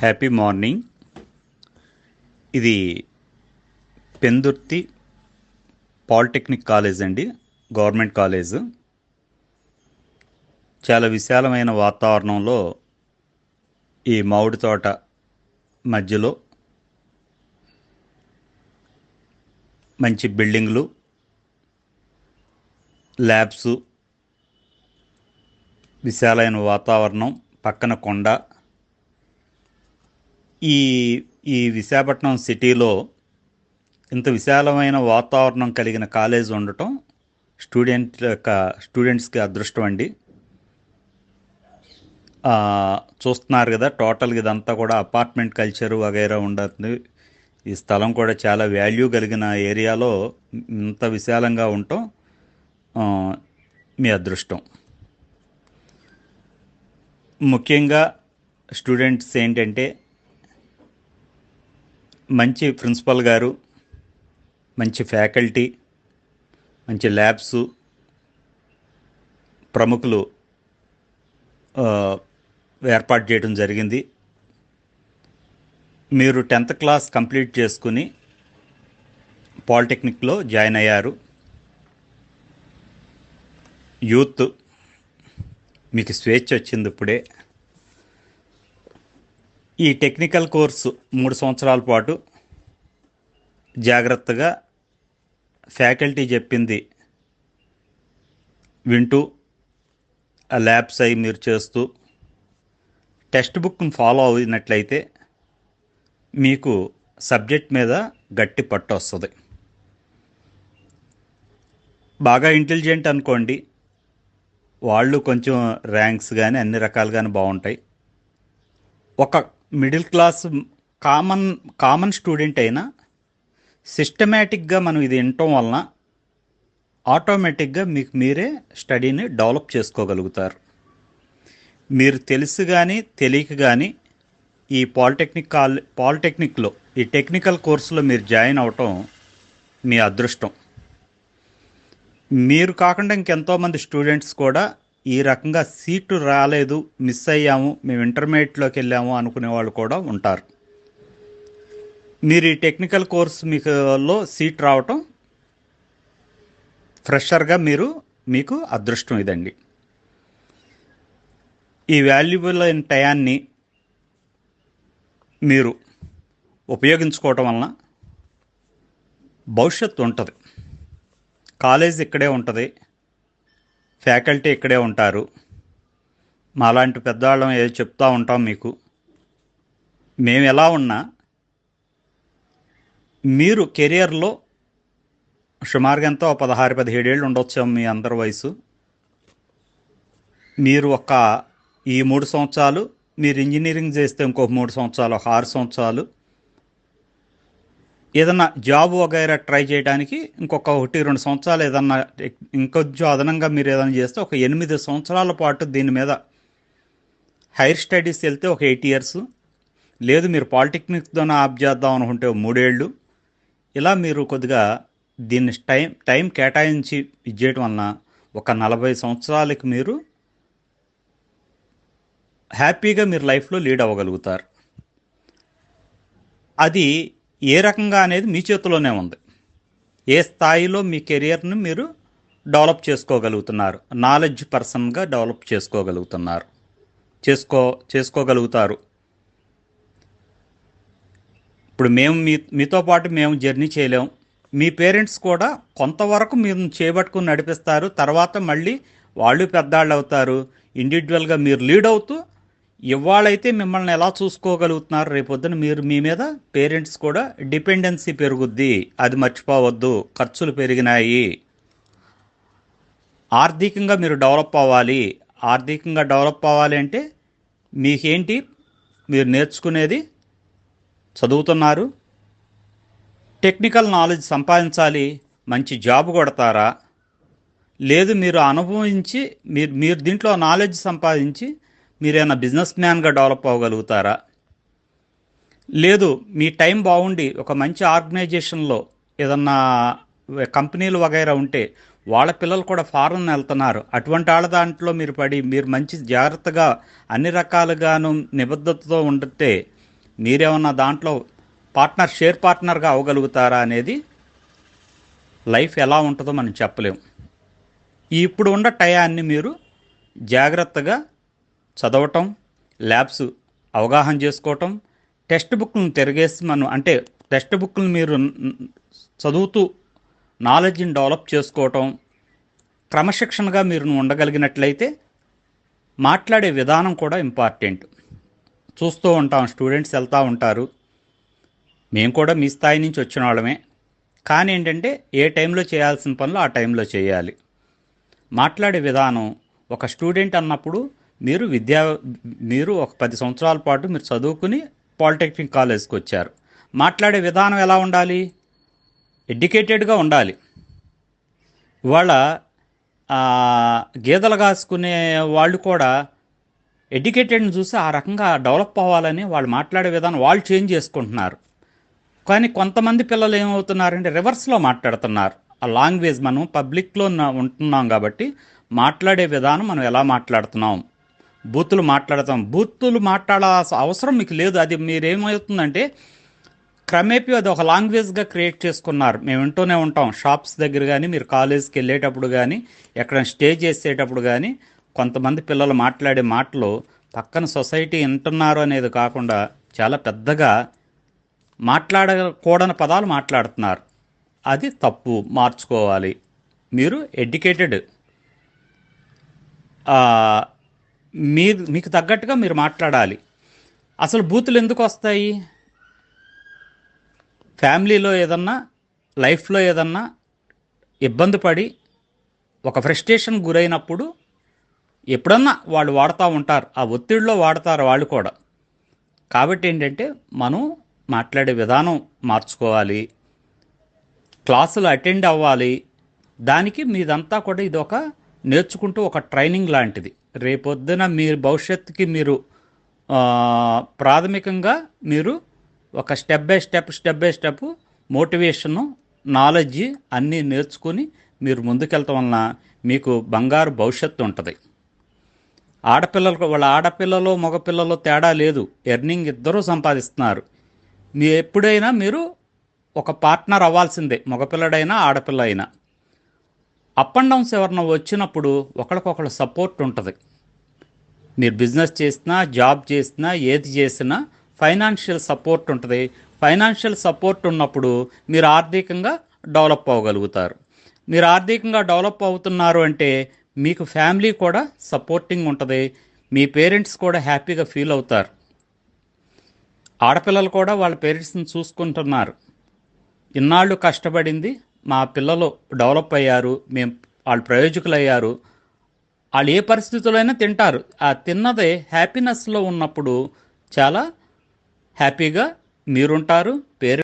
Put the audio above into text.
Happy morning. ఇది Pendurthi polytechnic college అండి, government college. చాలా విశాలమైన వాతావరణంలో ఈ మామిడి తోట మధ్యలో మంచి బిల్డింగ్లు, ల్యాబ్సు, విశాలమైన వాతావరణం, పక్కన కొండ. ఈ ఈ విశాఖపట్నం సిటీలో ఇంత విశాలమైన వాతావరణం కలిగిన కాలేజ్ ఉండటం స్టూడెంట్స్కి అదృష్టం అండి. చూస్తున్నారు కదా, టోటల్గా ఇదంతా కూడా అపార్ట్మెంట్ కల్చరు వగైరా ఉండదు. ఈ స్థలం కూడా చాలా వాల్యూ కలిగిన ఏరియాలో ఇంత విశాలంగా ఉండటం మీ అదృష్టం. ముఖ్యంగా స్టూడెంట్స్ ఏంటంటే, మంచి ప్రిన్సిపల్ గారు, మంచి ఫ్యాకల్టీ, మంచి ల్యాబ్సు, ప్రముఖులు ఏర్పాటు చేయడం జరిగింది. మీరు 10th క్లాస్ కంప్లీట్ చేసుకుని పాలిటెక్నిక్లో జాయిన్ అయ్యారు. యూత్, మీకు స్వేచ్ఛ వచ్చింది ఇప్పుడే. ఈ టెక్నికల్ కోర్సు 3 సంవత్సరాల పాటు జాగ్రత్తగా ఫ్యాకల్టీ చెప్పింది వింటూ, ఆ ల్యాబ్స్ అవి మీరు చేస్తూ టెక్స్ట్ బుక్ని ఫాలో అయినట్లయితే మీకు సబ్జెక్ట్ మీద గట్టి పట్టు వస్తుంది. బాగా ఇంటెలిజెంట్ అనుకోండి, వాళ్ళు కొంచెం ర్యాంక్స్ కానీ అన్ని రకాలుగానే బాగుంటాయి. ఒక మిడిల్ క్లాస్ కామన్ స్టూడెంట్ అయినా సిస్టమేటిక్గా మనం ఇది వినటం వలన ఆటోమేటిక్గా మీకు మీరే స్టడీని డెవలప్ చేసుకోగలుగుతారు. మీరు తెలుసు కానీ తెలియక కానీ ఈ పాలిటెక్నిక్లో ఈ టెక్నికల్ కోర్సులో మీరు జాయిన్ అవటం మీ అదృష్టం. మీరు కాకుండా ఇంకెంతోమంది స్టూడెంట్స్ కూడా ఈ రకంగా సీటు రాలేదు, మిస్ అయ్యాము, మేము ఇంటర్మీడియట్లోకి వెళ్ళాము అనుకునే వాళ్ళు కూడా ఉంటారు. మీరు ఈ టెక్నికల్ కోర్స్ మీకులో సీట్ రావటం ఫ్రెషర్గా మీకు అదృష్టం ఇదండి. ఈ వాల్యుబుల్ అయిన టయాన్ని మీరు ఉపయోగించుకోవటం వలన భవిష్యత్తు ఉంటుంది. కాలేజ్ ఇక్కడే ఉంటుంది, ఫ్యాకల్టీ ఇక్కడే ఉంటారు. మాలాంటి పెద్దవాళ్ళం ఏదో చెప్తూ ఉంటాం మీకు. మేము ఎలా ఉన్నా మీరు కెరియర్లో సుమారుగా ఎంతో 16-17 ఏళ్ళు ఉండొచ్చు మీ అందరి వయసు. మీరు ఈ 3 సంవత్సరాలు మీరు ఇంజనీరింగ్ చేస్తే ఇంకొక 3 సంవత్సరాలు, 6 సంవత్సరాలు ఏదన్నా జాబ్ వగైరా ట్రై చేయడానికి ఇంకొక 1-2 సంవత్సరాలు ఏదన్నా ఇంకొంచెం అదనంగా మీరు ఏదైనా చేస్తే ఒక 8 సంవత్సరాల పాటు దీని మీద హైయర్ స్టడీస్ వెళ్తే ఒక 8 years, లేదు మీరు పాలిటెక్నిక్తోనే ఆప్ చేద్దాం అనుకుంటే 3 ఏళ్ళు. ఇలా మీరు కొద్దిగా దీన్ని టైం కేటాయించి ఇచ్చేయటం వలన ఒక 40 సంవత్సరాలకి మీరు హ్యాపీగా మీరు లైఫ్లో లీడ్ అవ్వగలుగుతారు. అది ఏ రకంగా అనేది మీ చేతిలోనే ఉంది. ఏ స్థాయిలో మీ కెరియర్ని మీరు డెవలప్ చేసుకోగలుగుతున్నారు, నాలెడ్జ్ పర్సన్గా డెవలప్ చేసుకోగలుగుతారు. ఇప్పుడు మేము మీతో పాటు మేము జర్నీ చేయలేము. మీ పేరెంట్స్ కూడా కొంతవరకు మీరు చేపట్టుకుని నడిపిస్తారు. తర్వాత మళ్ళీ వాళ్ళు పెద్దవాళ్ళు అవుతారు. ఇండివిజువల్గా మీరు లీడ్ అవుతూ ఇవాళైతే మిమ్మల్ని ఎలా చూసుకోగలుగుతున్నారు, రేపొద్దున మీరు మీ మీద పేరెంట్స్ కూడా డిపెండెన్సీ పెరుగుద్ది. అది మర్చిపోవద్దు. ఖర్చులు పెరిగినాయి. ఆర్థికంగా మీరు డెవలప్ అవ్వాలి. ఆర్థికంగా డెవలప్ అవ్వాలి అంటే మీకేంటి, మీరు నేర్చుకునేది చదువుతున్నారు, టెక్నికల్ నాలెడ్జ్ సంపాదించాలి, మంచి జాబ్ కొడతారా, లేదు మీరు అనుభవించి మీరు దీంట్లో నాలెడ్జ్ సంపాదించి మీరేమైనా బిజినెస్ మ్యాన్గా డెవలప్ అవ్వగలుగుతారా, లేదు మీ టైం బాగుండి ఒక మంచి ఆర్గనైజేషన్లో ఏదన్నా కంపెనీలు వగైరా ఉంటే వాళ్ళ పిల్లలు కూడా ఫారెన్ వెళ్తున్నారు, అటువంటి వాళ్ళ దాంట్లో మీరు పడి మీరు మంచి జాగ్రత్తగా అన్ని రకాలుగాను నిబద్ధతతో ఉంటే మీరేమన్నా దాంట్లో షేర్ పార్ట్నర్గా అవ్వగలుగుతారా అనేది లైఫ్ ఎలా ఉంటుందో మనం చెప్పలేము. ఇప్పుడు ఉన్న టయాన్ని మీరు జాగ్రత్తగా చదవటం, ల్యాబ్స్ అవగాహన చేసుకోవటం, టెక్స్ట్ బుక్లను తిరిగేసి అంటే టెక్స్ట్ బుక్లను మీరు చదువుతూ నాలెడ్జ్ని డెవలప్ చేసుకోవటం, క్రమశిక్షణగా మీరు ఉండగలిగినట్లయితే మాట్లాడే విధానం కూడా ఇంపార్టెంట్. చూస్తూ ఉంటాం, స్టూడెంట్స్ వెళ్తూ ఉంటారు, మేము కూడా మీ స్థాయి నుంచి వచ్చిన వాళ్ళమే. కానీ ఏంటంటే ఏ టైంలో చేయాల్సిన పనులు ఆ టైంలో చేయాలి. మాట్లాడే విధానం, ఒక స్టూడెంట్ అన్నప్పుడు మీరు ఒక 10 సంవత్సరాల పాటు మీరు చదువుకుని పాలిటెక్నిక్ కాలేజ్కి వచ్చారు. మాట్లాడే విధానం ఎలా ఉండాలి? ఎడ్యుకేటెడ్గా ఉండాలి. ఇవాళ గీతలు కాసుకునే వాళ్ళు కూడా ఎడ్యుకేటెడ్ని చూసి ఆ రకంగా డెవలప్ అవ్వాలని వాళ్ళు మాట్లాడే విధానం వాళ్ళు చేంజ్ చేసుకుంటున్నారు. కానీ కొంతమంది పిల్లలు ఏమవుతున్నారంటే రివర్స్లో మాట్లాడుతున్నారు. ఆ లాంగ్వేజ్, మనం పబ్లిక్లో ఉంటున్నాం కాబట్టి మాట్లాడే విధానం మనం ఎలా మాట్లాడుతున్నాం, బూతులు మాట్లాడాల్సిన అవసరం మీకు లేదు. అది మీరేమవుతుందంటే క్రమేపీ అది ఒక లాంగ్వేజ్గా క్రియేట్ చేసుకున్నారు. మేము వింటూనే ఉంటాం, షాప్స్ దగ్గర కానీ, మీరు కాలేజ్కి వెళ్ళేటప్పుడు కానీ, ఎక్కడ స్టే చేసేటప్పుడు కానీ కొంతమంది పిల్లలు మాట్లాడే మాటలు పక్కన సొసైటీ వింటున్నారు అనేది కాకుండా చాలా పెద్దగా మాట్లాడకూడని పదాలు మాట్లాడుతున్నారు. అది తప్పు, మార్చుకోవాలి. మీరు ఎడ్యుకేటెడ్, మీకు తగ్గట్టుగా మీరు మాట్లాడాలి. అసలు బూతులు ఎందుకు వస్తాయి? ఫ్యామిలీలో ఏదన్నా, లైఫ్లో ఏదన్నా ఇబ్బంది పడి ఒక ఫ్రస్ట్రేషన్ గురైనప్పుడు ఎప్పుడన్నా వాళ్ళు వాడుతూ ఉంటారు, ఆ ఒత్తిడిలో వాడతారు వాళ్ళు కూడా. కాబట్టి ఏంటంటే మనం మాట్లాడే విధానం మార్చుకోవాలి, క్లాసులు అటెండ్ అవ్వాలి. దానికి మీదంతా కూడా ఇది ఒక నేర్చుకుంటూ ఒక ట్రైనింగ్ లాంటిది. రేపొద్దున మీరు భవిష్యత్తుకి మీరు ప్రాథమికంగా మీరు ఒక step by step motivation, knowledge అన్నీ నేర్చుకుని మీరు ముందుకెళ్ళటం వలన మీకు బంగారు భవిష్యత్తు ఉంటుంది. ఆడపిల్లలు మగపిల్లలు తేడా లేదు, ఎర్నింగ్ ఇద్దరూ సంపాదిస్తున్నారు. ఎప్పుడైనా మీరు ఒక పార్ట్నర్ అవ్వాల్సిందే, మగపిల్లడైనా ఆడపిల్ల అయినా. అప్ అండ్ డౌన్స్ ఎవరన్నా వచ్చినప్పుడు ఒకరికొకరు సపోర్ట్ ఉంటుంది. మీరు బిజినెస్ చేసినా, జాబ్ చేసినా, ఏది చేసినా ఫైనాన్షియల్ సపోర్ట్ ఉంటుంది. ఫైనాన్షియల్ సపోర్ట్ ఉన్నప్పుడు మీరు ఆర్థికంగా డెవలప్ అవ్వగలుగుతారు. మీరు ఆర్థికంగా డెవలప్ అవుతున్నారు అంటే మీకు ఫ్యామిలీ కూడా సపోర్టింగ్ ఉంటుంది, మీ పేరెంట్స్ కూడా హ్యాపీగా ఫీల్ అవుతారు. ఆడపిల్లలు కూడా వాళ్ళ పేరెంట్స్ని చూసుకుంటున్నారు, ఇన్నాళ్ళు కష్టపడింది మా పిల్లలు డెవలప్ అయ్యారు, వాళ్ళు ప్రయోజకులు అయ్యారు, వాళ్ళు ఏ పరిస్థితుల్లో అయినా తింటారు. ఆ తిన్నదే హ్యాపీనెస్లో ఉన్నప్పుడు చాలా హ్యాపీగా మీరుంటారు,